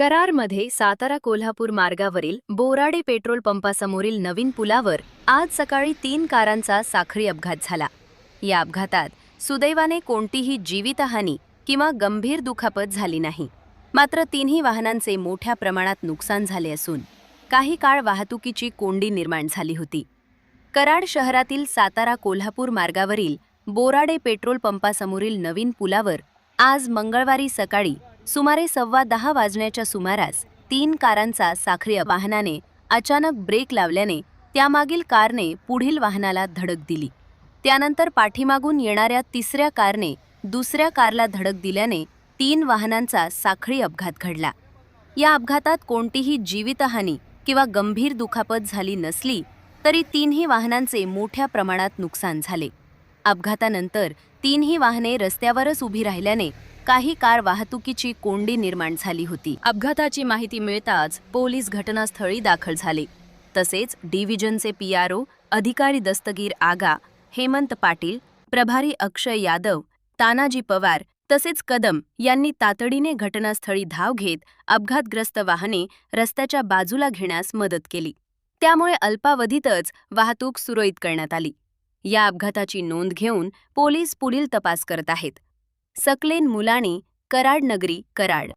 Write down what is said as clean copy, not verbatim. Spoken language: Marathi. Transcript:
कराडमध्ये सातारा कोल्हापूर मार्गावरील बोराडे पेट्रोल पंपासमोरील नवीन पुलावर आज सकाळी 3 कारांचा साखळी अपघात झाला। या अपघातात सुदैवाने कोणतीही जीवितहानी किंवा गंभीर दुखापत झाली नाही। मात्र तिन्ही वाहनांचे मोठ्या प्रमाणात नुकसान झाले असून काही काळ वाहतुकीची कोंडी निर्माण झाली होती। कराड शहरातील सातारा कोल्हापूर मार्गावरील बोराडे पेट्रोल पंपासमोरील नवीन पुलावर आज मंगळवारी सकाळी सुमारे 10:15 वाजण्याच्या सुमारास 3 कारांचा साखळी वाहनाने अचानक ब्रेक लावल्याने त्यामागील कारने पुढील वाहनाला धडक दिली। त्यानंतर पाठीमागून येणाऱ्या तिसऱ्या कारने दुसऱ्या कारला धडक दिल्याने 3 वाहनांचा साखळी अपघात घडला। या अपघातात कोणतीही जीवितहानी किंवा गंभीर दुखापत झाली नसली तरी तिन्ही वाहनांचे मोठ्या प्रमाणात नुकसान झाले। अपघातानंतर तिन्ही वाहने रस्त्यावरच उभी राहिल्याने काही काळ वाहतुकीची कोंडी निर्माण झाली होती। अपघाताची माहिती मिळताच पोलीस घटनास्थळी दाखल झाले। तसेच डिव्हिजनचे पीआरओ अधिकारी दस्तगीर आगा, हेमंत पाटील, प्रभारी अक्षय यादव, तानाजी पवार तसेच कदम यांनी तातडीने घटनास्थळी धाव घेत अपघातग्रस्त वाहने रस्त्याच्या बाजूला घेण्यास मदत केली। त्यामुळे अल्पावधीतच वाहतूक सुरळीत करण्यात आली। या अपघाताची नोंद घेऊन पोलीस पुढील तपास करत आहेत। सकलेन मुलाणी, कराड नगरी, कराड।